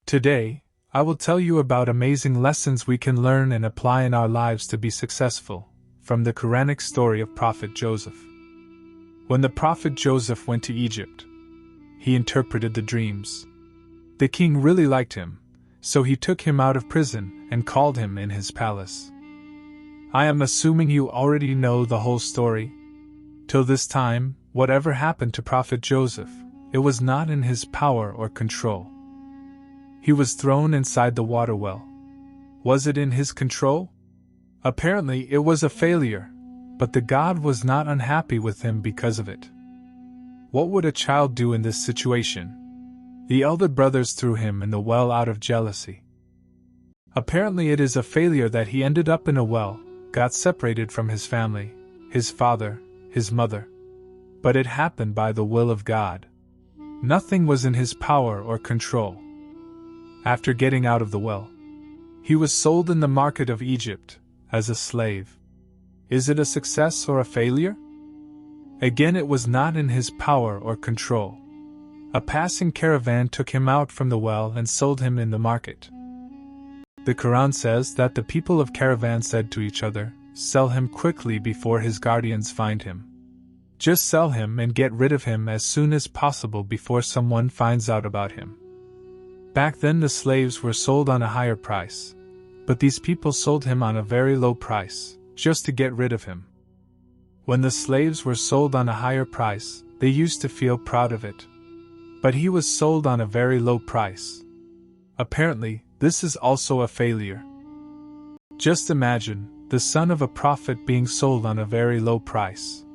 Today, I will tell you about amazing lessons we can learn and apply in our lives to be successful, from the Quranic story of Prophet Joseph. When the Prophet Joseph went to Egypt, he interpreted the dreams. The king really liked him, so he took him out of prison and called him in his palace. I am assuming you already know the whole story. Till this time, whatever happened to Prophet Joseph, it was not in his power or control. He was thrown inside the water well. Was it in his control? Apparently it was a failure, but the God was not unhappy with him because of it. What would a child do in this situation? The elder brothers threw him in the well out of jealousy. Apparently it is a failure that he ended up in a well, got separated from his family, his father, his mother. But it happened by the will of God. Nothing was in his power or control. After getting out of the well, he was sold in the market of Egypt, as a slave. Is it a success or a failure? Again, it was not in his power or control. A passing caravan took him out from the well and sold him in the market. The Quran says that the people of caravan said to each other, "Sell him quickly before his guardians find him. Just sell him and get rid of him as soon as possible before someone finds out about him." Back then the slaves were sold on a higher price, but these people sold him on a very low price, just to get rid of him. When the slaves were sold on a higher price, they used to feel proud of it. But he was sold on a very low price. Apparently, this is also a failure. Just imagine, the son of a prophet being sold on a very low price.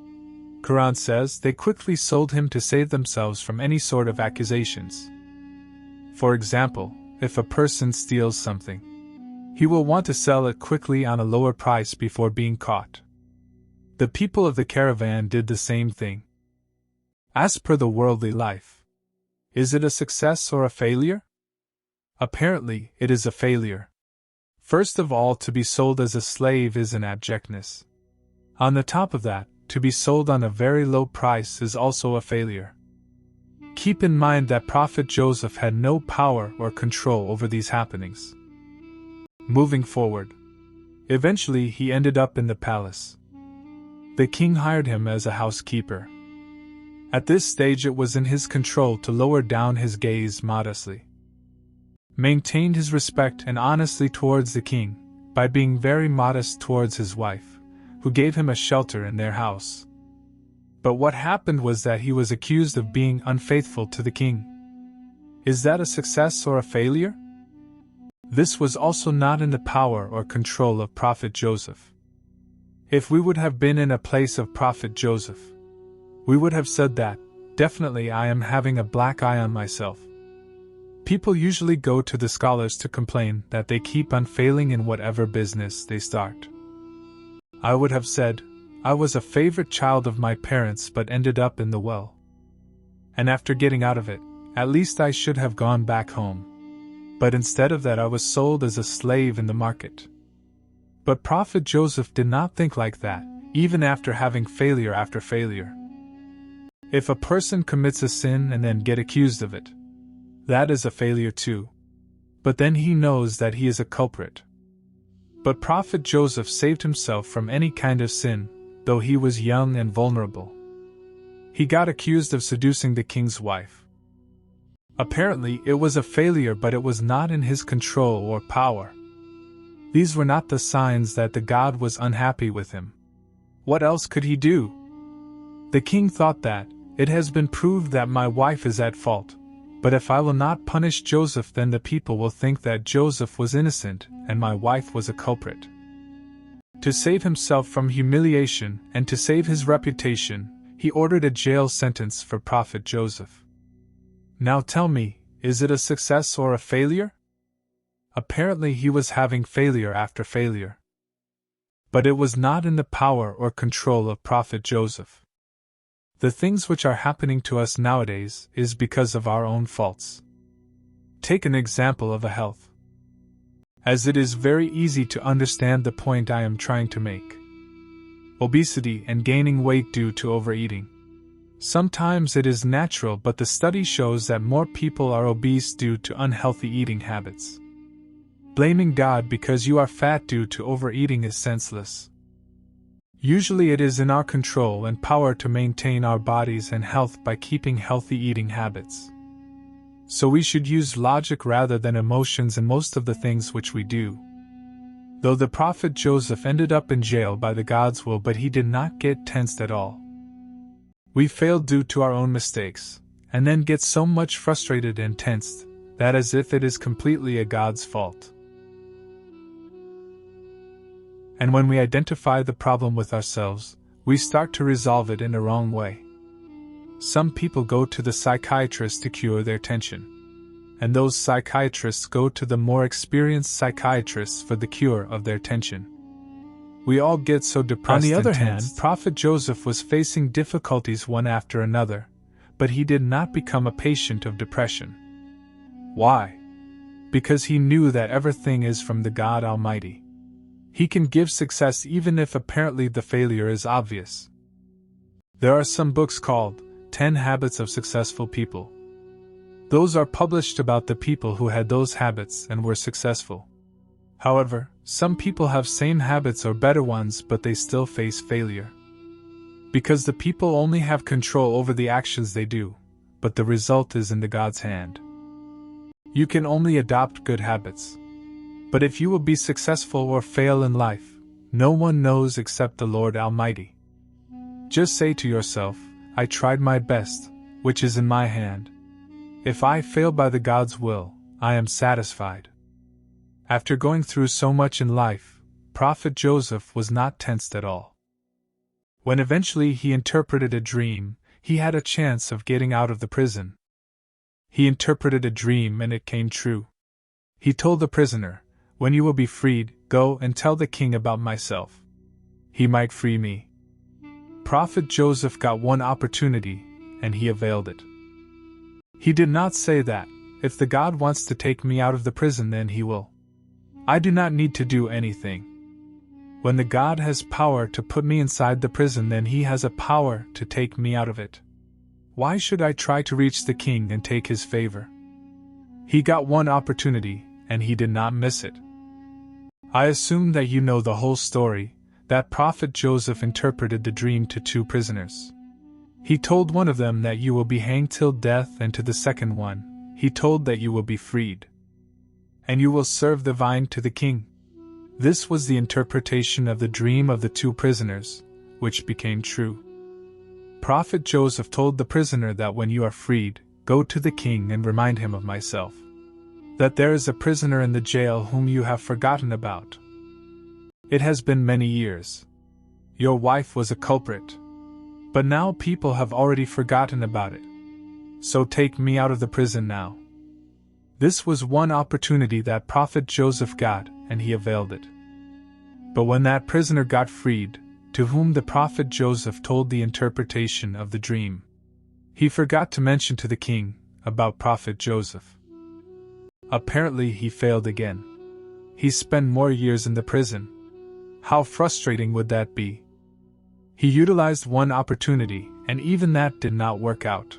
Quran says they quickly sold him to save themselves from any sort of accusations. For example, if a person steals something, he will want to sell it quickly on a lower price before being caught. The people of the caravan did the same thing. As per the worldly life, is it a success or a failure? Apparently, it is a failure. First of all, to be sold as a slave is an abjectness. On the top of that, to be sold on a very low price is also a failure. Keep in mind that Prophet Joseph had no power or control over these happenings. Moving forward, eventually he ended up in the palace. The king hired him as a housekeeper. At this stage it was in his control to lower down his gaze modestly. Maintained his respect and honesty towards the king, by being very modest towards his wife, who gave him a shelter in their house. But what happened was that he was accused of being unfaithful to the king. Is that a success or a failure? This was also not in the power or control of Prophet Joseph. If we would have been in a place of Prophet Joseph, we would have said that, definitely I am having a black eye on myself. People usually go to the scholars to complain that they keep on failing in whatever business they start. I would have said, I was a favorite child of my parents but ended up in the well. And after getting out of it, at least I should have gone back home. But instead of that I was sold as a slave in the market. But Prophet Joseph did not think like that, even after having failure after failure. If a person commits a sin and then get accused of it, that is a failure too. But then he knows that he is a culprit. But Prophet Joseph saved himself from any kind of sin, though he was young and vulnerable. He got accused of seducing the king's wife. Apparently it was a failure, but it was not in his control or power. These were not the signs that the God was unhappy with him. What else could he do? The king thought that, it has been proved that my wife is at fault, but if I will not punish Joseph, then the people will think that Joseph was innocent and my wife was a culprit. To save himself from humiliation and to save his reputation, he ordered a jail sentence for Prophet Joseph. Now tell me, is it a success or a failure? Apparently he was having failure after failure. But it was not in the power or control of Prophet Joseph. The things which are happening to us nowadays is because of our own faults. Take an example of a health. As it is very easy to understand the point I am trying to make. Obesity and gaining weight due to overeating. Sometimes it is natural, but the study shows that more people are obese due to unhealthy eating habits. Blaming God because you are fat due to overeating is senseless. Usually it is in our control and power to maintain our bodies and health by keeping healthy eating habits. So we should use logic rather than emotions in most of the things which we do. Though the prophet Joseph ended up in jail by the God's will, but he did not get tensed at all. We fail due to our own mistakes, and then get so much frustrated and tensed, that as if it is completely a God's fault. And when we identify the problem with ourselves, we start to resolve it in a wrong way. Some people go to the psychiatrist to cure their tension, and those psychiatrists go to the more experienced psychiatrists for the cure of their tension. We all get so depressed. On the other hand, Prophet Joseph was facing difficulties one after another, but he did not become a patient of depression. Why? Because he knew that everything is from the God Almighty. He can give success even if apparently the failure is obvious. There are some books called 10 Habits of Successful People. Those are published about the people who had those habits and were successful. However, some people have same habits or better ones, but they still face failure. Because the people only have control over the actions they do, but the result is in the God's hand. You can only adopt good habits. But if you will be successful or fail in life, no one knows except the Lord Almighty. Just say to yourself, I tried my best, which is in my hand. If I fail by the God's will, I am satisfied. After going through so much in life, Prophet Joseph was not tensed at all. When eventually he interpreted a dream, he had a chance of getting out of the prison. He interpreted a dream and it came true. He told the prisoner, when you will be freed, go and tell the king about myself. He might free me. Prophet Joseph got one opportunity, and he availed it. He did not say that, if the God wants to take me out of the prison, then he will. I do not need to do anything. When the God has power to put me inside the prison, then he has a power to take me out of it. Why should I try to reach the king and take his favor? He got one opportunity, and he did not miss it. I assume that you know the whole story, that Prophet Joseph interpreted the dream to 2 prisoners. He told one of them that you will be hanged till death, and to the second one, he told that you will be freed. And you will serve the vine to the king. This was the interpretation of the dream of the 2 prisoners, which became true. Prophet Joseph told the prisoner that when you are freed, go to the king and remind him of myself. That there is a prisoner in the jail whom you have forgotten about. It has been many years. Your wife was a culprit. But now people have already forgotten about it. So take me out of the prison now. This was one opportunity that Prophet Joseph got, and he availed it. But when that prisoner got freed, to whom the Prophet Joseph told the interpretation of the dream, he forgot to mention to the king about Prophet Joseph. Apparently he failed again. He spent more years in the prison. How frustrating would that be? He utilized one opportunity, and even that did not work out.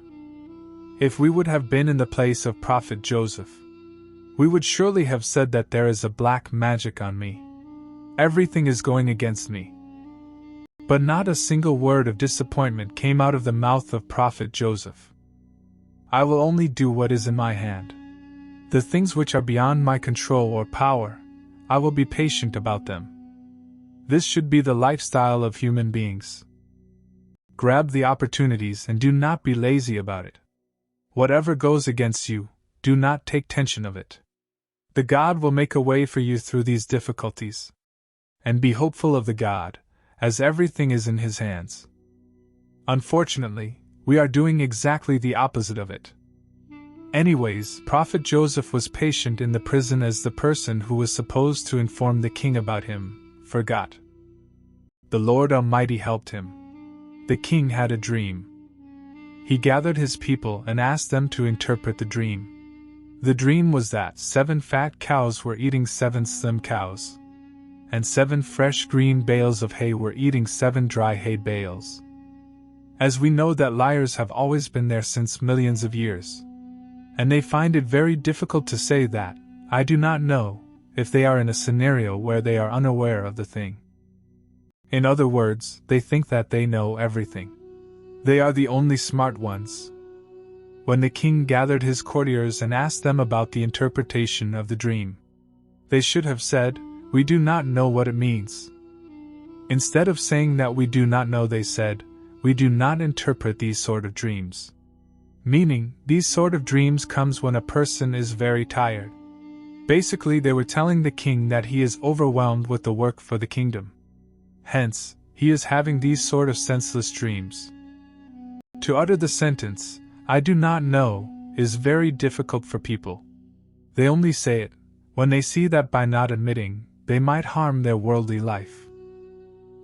If we would have been in the place of Prophet Joseph, we would surely have said that there is a black magic on me. Everything is going against me. But not a single word of disappointment came out of the mouth of Prophet Joseph. I will only do what is in my hand. The things which are beyond my control or power, I will be patient about them. This should be the lifestyle of human beings. Grab the opportunities and do not be lazy about it. Whatever goes against you, do not take tension of it. The God will make a way for you through these difficulties. And be hopeful of the God, as everything is in his hands. Unfortunately, we are doing exactly the opposite of it. Anyways, Prophet Joseph was patient in the prison as the person who was supposed to inform the king about him forgot. The Lord Almighty helped him. The king had a dream. He gathered his people and asked them to interpret the dream. The dream was that 7 fat cows were eating 7 slim cows, and 7 fresh green bales of hay were eating 7 dry hay bales. as we know that liars have always been there since millions of years. And they find it very difficult to say that, I do not know, if they are in a scenario where they are unaware of the thing. In other words, they think that they know everything. They are the only smart ones. When the king gathered his courtiers and asked them about the interpretation of the dream, they should have said, "We do not know what it means." Instead of saying that we do not know, they said, "We do not interpret these sort of dreams." Meaning, these sort of dreams comes when a person is very tired. Basically, they were telling the king that he is overwhelmed with the work for the kingdom. Hence, he is having these sort of senseless dreams. To utter the sentence, "I do not know," is very difficult for people. They only say it when they see that by not admitting, they might harm their worldly life.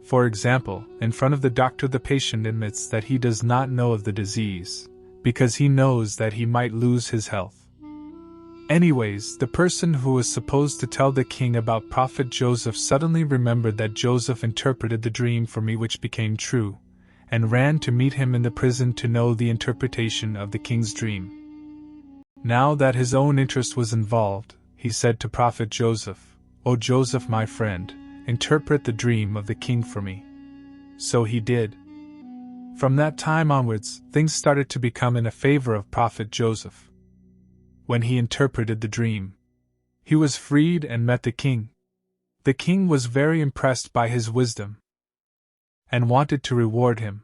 For example, in front of the doctor, the patient admits that he does not know of the disease, because he knows that he might lose his health. Anyways, the person who was supposed to tell the king about Prophet Joseph suddenly remembered that Joseph interpreted the dream for me, which became true, and ran to meet him in the prison to know the interpretation of the king's dream. Now that his own interest was involved, he said to Prophet Joseph, "O Joseph, my friend, interpret the dream of the king for me." So he did. From that time onwards, things started to become in a favor of Prophet Joseph. When he interpreted the dream, he was freed and met the king. The king was very impressed by his wisdom and wanted to reward him.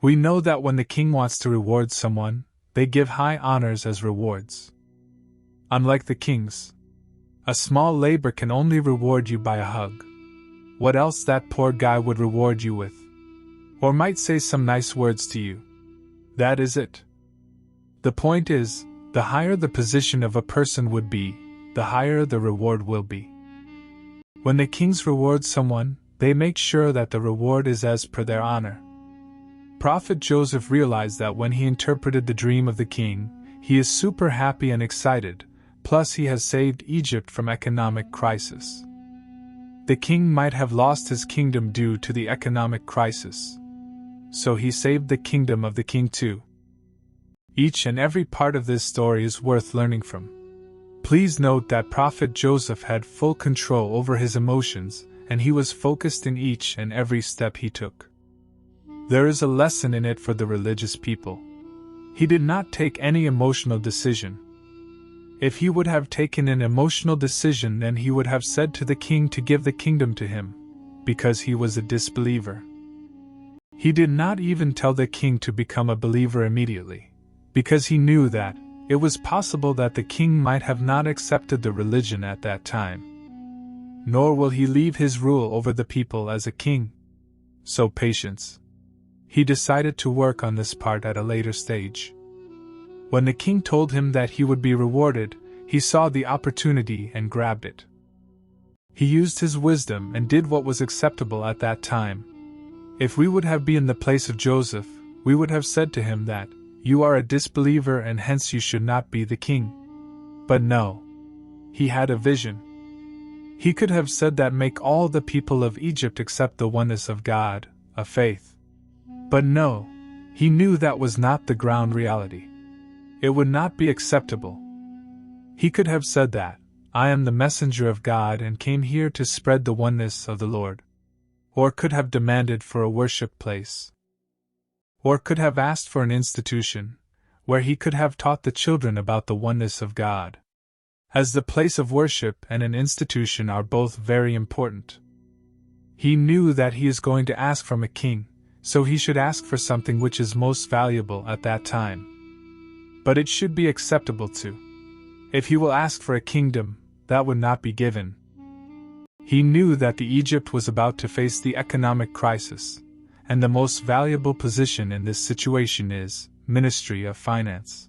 We know that when the king wants to reward someone, they give high honors as rewards. Unlike the kings, a small labor can only reward you by a hug. What else that poor guy would reward you with? Or might say some nice words to you. That is it. The point is, the higher the position of a person would be, the higher the reward will be. When the kings reward someone, they make sure that the reward is as per their honor. Prophet Joseph realized that when he interpreted the dream of the king, he is super happy and excited, plus he has saved Egypt from economic crisis. The king might have lost his kingdom due to the economic crisis, so he saved the kingdom of the king too. Each and every part of this story is worth learning from. Please note that Prophet Joseph had full control over his emotions, and he was focused in each and every step he took. There is a lesson in it for the religious people. He did not take any emotional decision. If he would have taken an emotional decision, then he would have said to the king to give the kingdom to him, because he was a disbeliever. He did not even tell the king to become a believer immediately, because he knew that it was possible that the king might have not accepted the religion at that time. Nor will he leave his rule over the people as a king. So patience. He decided to work on this part at a later stage. When the king told him that he would be rewarded, he saw the opportunity and grabbed it. He used his wisdom and did what was acceptable at that time. If we would have been in the place of Joseph, we would have said to him that, "You are a disbeliever and hence you should not be the king." But no. He had a vision. He could have said that make all the people of Egypt accept the oneness of God, a faith. But no, he knew that was not the ground reality. It would not be acceptable. He could have said that, "I am the messenger of God and came here to spread the oneness of the Lord." Or could have demanded for a worship place. Or could have asked for an institution, where he could have taught the children about the oneness of God. As the place of worship and an institution are both very important. He knew that he is going to ask from a king, so he should ask for something which is most valuable at that time. But it should be acceptable too. If he will ask for a kingdom, that would not be given. He knew that the Egypt was about to face the economic crisis, and the most valuable position in this situation is Ministry of Finance.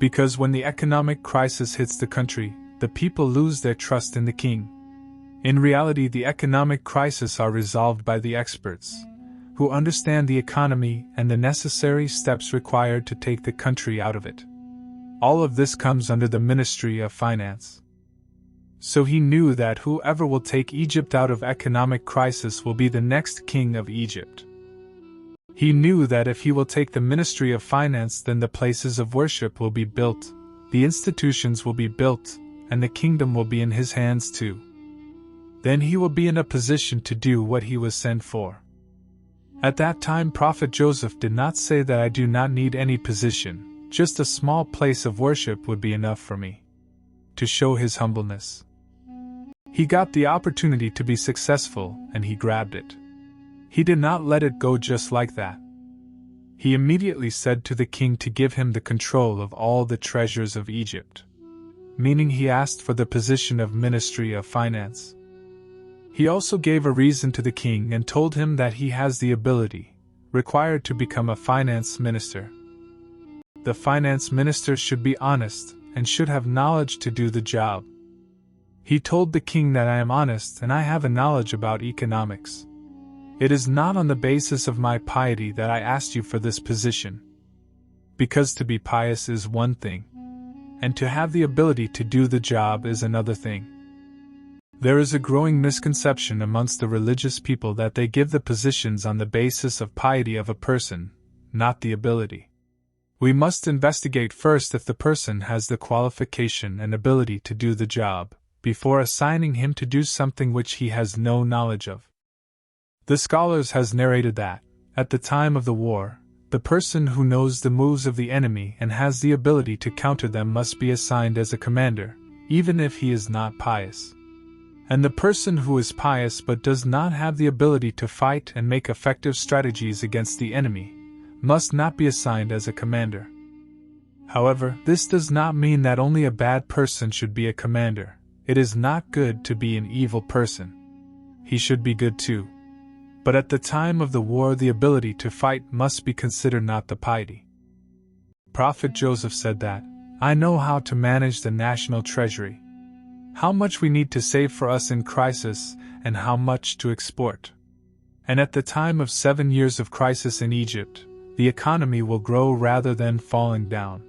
Because when the economic crisis hits the country, the people lose their trust in the king. In reality, the economic crisis are resolved by the experts, who understand the economy and the necessary steps required to take the country out of it. All of this comes under the Ministry of Finance. So he knew that whoever will take Egypt out of economic crisis will be the next king of Egypt. He knew that if he will take the ministry of finance, then the places of worship will be built, the institutions will be built, and the kingdom will be in his hands too. Then he will be in a position to do what he was sent for. At that time, Prophet Joseph did not say that I do not need any position, just a small place of worship would be enough for me. To show his humbleness. He got the opportunity to be successful, and he grabbed it. He did not let it go just like that. He immediately said to the king to give him the control of all the treasures of Egypt. Meaning he asked for the position of Ministry of Finance. He also gave a reason to the king and told him that he has the ability required to become a finance minister. The finance minister should be honest and should have knowledge to do the job. He told the king that I am honest and I have a knowledge about economics. It is not on the basis of my piety that I asked you for this position. Because to be pious is one thing, and to have the ability to do the job is another thing. There is a growing misconception amongst the religious people that they give the positions on the basis of piety of a person, not the ability. We must investigate first if the person has the qualification and ability to do the job, before assigning him to do something which he has no knowledge of. The scholars has narrated that, at the time of the war, the person who knows the moves of the enemy and has the ability to counter them must be assigned as a commander, even if he is not pious. And the person who is pious but does not have the ability to fight and make effective strategies against the enemy, must not be assigned as a commander. However, this does not mean that only a bad person should be a commander. It is not good to be an evil person. He should be good too. But at the time of the war, the ability to fight must be considered, not the piety. Prophet Joseph said that, I know how to manage the national treasury. How much we need to save for us in crisis, and how much to export. And at the time of 7 years of crisis in Egypt, the economy will grow rather than falling down.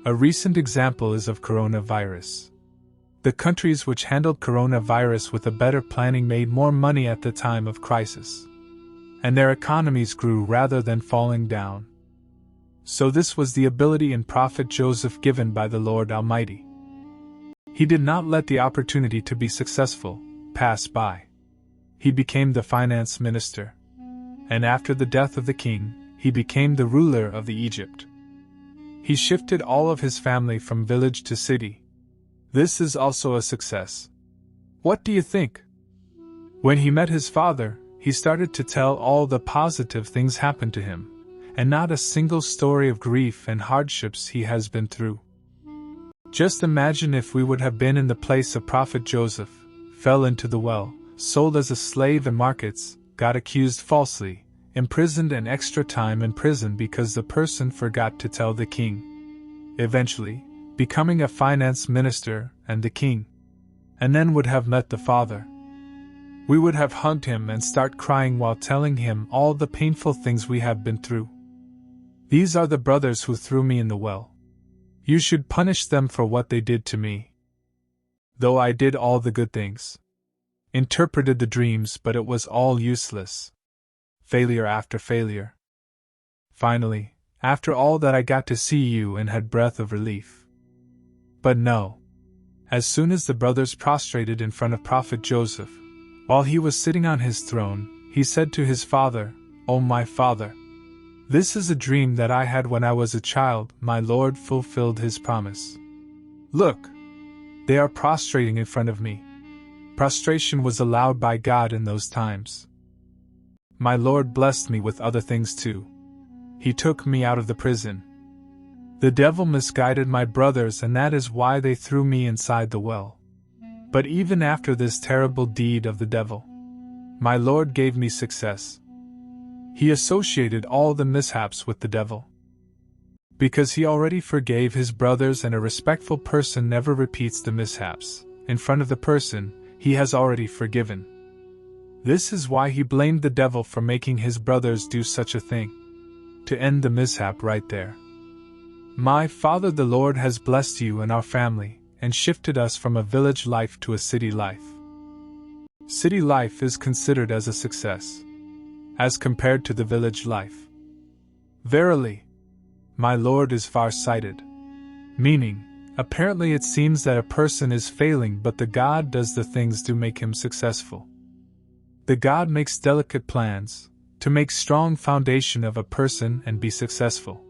A recent example is of coronavirus. The countries which handled coronavirus with a better planning made more money at the time of crisis. And their economies grew rather than falling down. So this was the ability in Prophet Joseph given by the Lord Almighty. He did not let the opportunity to be successful pass by. He became the finance minister. And after the death of the king, he became the ruler of the Egypt. He shifted all of his family from village to city. This is also a success. What do you think? When he met his father, he started to tell all the positive things happened to him, and not a single story of grief and hardships he has been through. Just imagine if we would have been in the place of Prophet Joseph, fell into the well, sold as a slave in markets, got accused falsely, imprisoned and extra time in prison because the person forgot to tell the king. Eventually, becoming a finance minister and the king. And then would have met the father. We would have hugged him and start crying while telling him all the painful things we have been through. These are the brothers who threw me in the well. You should punish them for what they did to me. Though I did all the good things. Interpreted the dreams, but it was all useless. Failure after failure. Finally, after all that, I got to see you and had breath of relief. But no. As soon as the brothers prostrated in front of Prophet Joseph, while he was sitting on his throne, he said to his father, "O my father, this is a dream that I had when I was a child. My Lord fulfilled his promise. Look, they are prostrating in front of me." Prostration was allowed by God in those times. My Lord blessed me with other things too. He took me out of the prison. The devil misguided my brothers, and that is why they threw me inside the well. But even after this terrible deed of the devil, my Lord gave me success. He associated all the mishaps with the devil. Because he already forgave his brothers, and a respectful person never repeats the mishaps in front of the person he has already forgiven. This is why he blamed the devil for making his brothers do such a thing. To end the mishap right there. My Father, the Lord has blessed you and our family, and shifted us from a village life to a city life. City life is considered as a success. as compared to the village life. Verily, my Lord is far-sighted. Meaning, apparently it seems that a person is failing, but the God does the things to make him successful. The God makes delicate plans to make strong foundation of a person and be successful.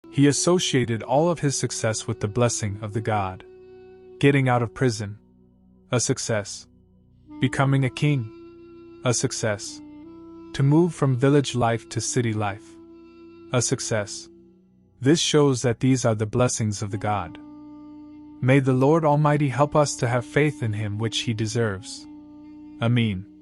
He associated all of his success with the blessing of the God. Getting out of prison, a success. Becoming a king, a success. To move from village life to city life, a success. This shows that these are the blessings of the God. May the Lord Almighty help us to have faith in Him which He deserves. Amin.